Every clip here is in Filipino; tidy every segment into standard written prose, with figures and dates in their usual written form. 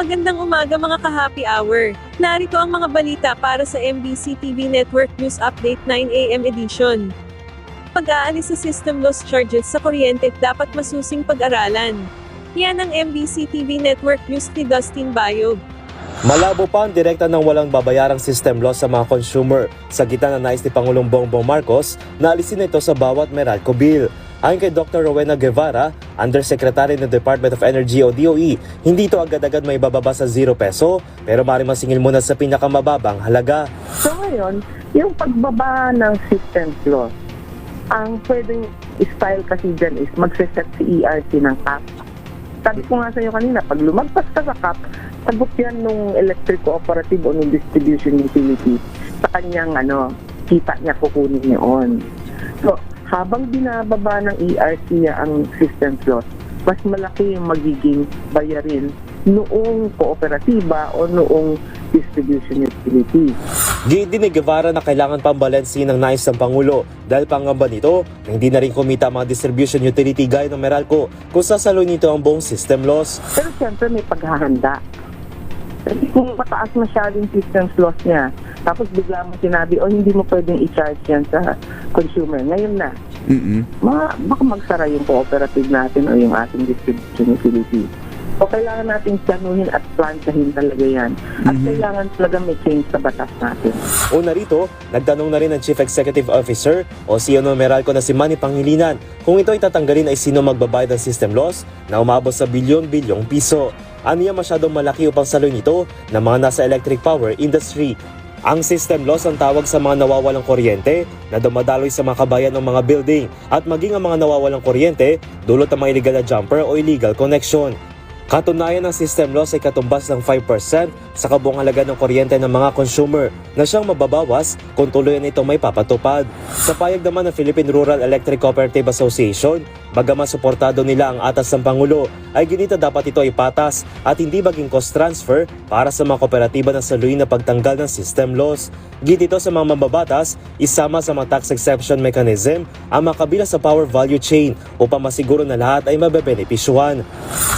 Magandang umaga mga ka-happy hour. Narito ang mga balita para sa MBC TV Network News Update 9 AM edition. Pag-aalis sa system loss charges sa kuryente dapat masusing pag-aralan. Yan ang MBC TV Network News ni Dustin Bayog. Malabo pa ang direkta ng walang babayarang system loss sa mga consumer sa gitna na nais ni Pangulong Bongbong Marcos na alisin ito sa bawat Meralco bill. Ayon kay Dr. Rowena Guevara, Undersecretary ng Department of Energy o DOE, hindi ito agad-agad may bababa sa 0 peso pero maaaring masingil muna sa pinakamababang halaga. So ngayon, yung pagbaba ng system loss, ang pwedeng style kasi dyan is magsiset si ERC ng cap. Sabi ko nga sa iyo kanina, pag lumagpas ka sa cap, sagot yan nung electric cooperative o nung distribution utility sa kanyang kita niya kukunin yun. So, habang binababa ng ERC niya ang system loss, mas malaki yung magiging bayarin noong kooperatiba o noong distribution utility. Giit din ni Guevara na kailangan pambalansin ng nais ng Pangulo dahil pangamba nito na hindi na rin kumita ang mga distribution utility gaya ng Meralco kung sasaluhin nito ang buong system loss. Pero siyempre may paghahanda. Kasi kung mataas masyadong system loss niya, tapos bigla mo sinabi, hindi mo pwedeng i-charge yan sa consumer. Ngayon na, baka magsara yung cooperative natin o yung ating distribution utility. So, kailangan natin planuhin at plansahin talaga yan. At kailangan talaga may change sa batas natin. Una rito, nagtanong na rin ang Chief Executive Officer o CEO ng Meralco na si Manny Pangilinan kung ito ay tatanggalin ay sino magbabayad ng system loss na umabot sa bilyon-bilyong piso. Aniya masyadong malaki upang saluhin ito ng mga nasa electric power industry. Ang system loss ang tawag sa mga nawawalang kuryente na dumadaloy sa mga kabayan ng mga building at maging ang mga nawawalang kuryente dulot ng mga illegal na jumper o illegal connection. Katunayan ng system loss ay katumbas ng 5% sa kabuang halaga ng kuryente ng mga consumer na siyang mababawas kung tuluyan ito may papatupad. Sa payag naman ng Philippine Rural Electric Cooperative Association, bagaman suportado nila ang atas ng Pangulo, ay ginita dapat ito ay patas at hindi maging cost transfer para sa mga kooperatiba na saluhin na pagtanggal ng system loss. Git ito sa mga mambabatas, isama sa mga tax exemption mechanism ang makabila sa power value chain upang masiguro na lahat ay mabebenepisyuhan.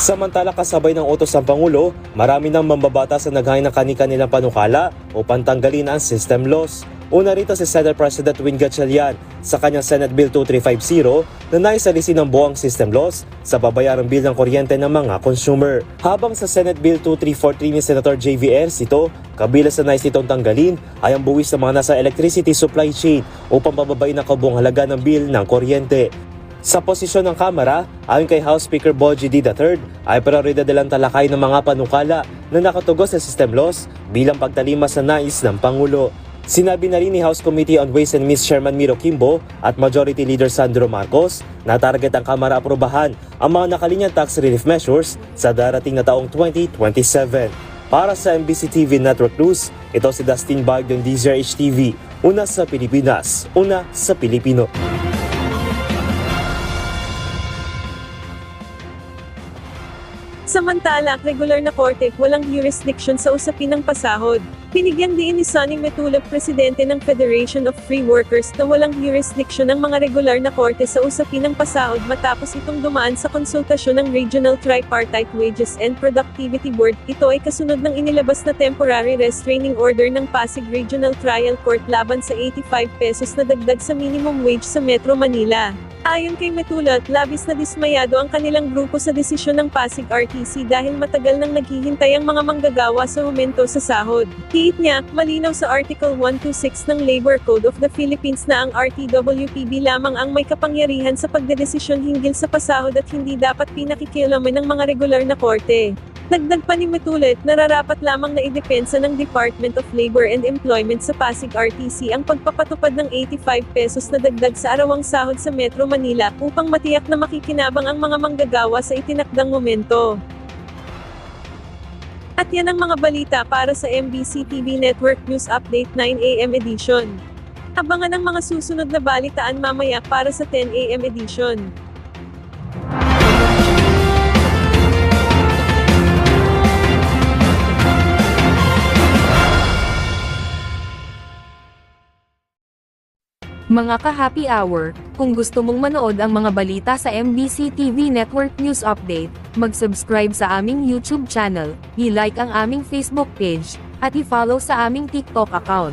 Samantala kasabay ng utos ng Pangulo, marami ng mambabatas na naghain ng kani-kanilang panukala upang tanggalin ang system loss. Una rito si Senate President Win Gatchalian sa kanyang Senate Bill 2350 na naisalisin ang buong system loss sa babayarang bill ng kuryente ng mga consumer. Habang sa Senate Bill 2343 ni Senator J.V. Ercito, kabila sa nais nitong tanggalin ay ang buwis ng mga nasa electricity supply chain upang pababain ang kabuang halaga ng bill ng kuryente. Sa posisyon ng Kamara, ayon kay House Speaker Bogie D. III, ay prioridad nilang talakay ng mga panukala na nakatugos sa system loss bilang pagtalima sa nais ng Pangulo. Sinabi na rin ni House Committee on Ways and Means Chairman Miro Kimbo at Majority Leader Sandro Marcos na target ang Kamara aprobahan ang mga nakalinyang tax relief measures sa darating na taong 2027. Para sa MBC TV Network News, ito si Dustin Bayog ng DZRH TV. Una sa Pilipinas, una sa Pilipino. Samantala, regular na korte walang jurisdiction sa usapin ng pasahod. Binigyang diin ni Sonny Metulog, presidente ng Federation of Free Workers, na walang jurisdiction ng mga regular na korte sa usapin ng pasahod matapos itong dumaan sa konsultasyon ng Regional Tripartite Wages and Productivity Board. Ito ay kasunod ng inilabas na temporary restraining order ng Pasig Regional Trial Court laban sa 85 pesos na dagdag sa minimum wage sa Metro Manila. Ayon kay Metulot, labis na dismayado ang kanilang grupo sa desisyon ng Pasig RTC dahil matagal nang naghihintay ang mga manggagawa sa aumento sa sahod. Hiit niya, malinaw sa Article 126 ng Labor Code of the Philippines na ang RTWPB lamang ang may kapangyarihan sa pagdedesisyon hinggil sa pasahod at hindi dapat pinakikialaman ng mga regular na korte. Dagdag pa ni Metulot, nararapat lamang na idepensa ng Department of Labor and Employment sa Pasig RTC ang pagpapatupad ng 85 pesos na dagdag sa arawang sahod sa Metro Manila upang matiyak na makikinabang ang mga manggagawa sa itinakdang momento. At yan ang mga balita para sa MBC TV Network News Update 9 AM edition. Abangan ang mga susunod na balitaan mamaya para sa 10 AM edition. Mga ka-happy hour, kung gusto mong manood ang mga balita sa MBC TV Network News Update, Mag-subscribe sa aming YouTube channel, i-like ang aming Facebook page, at i-follow sa aming TikTok account.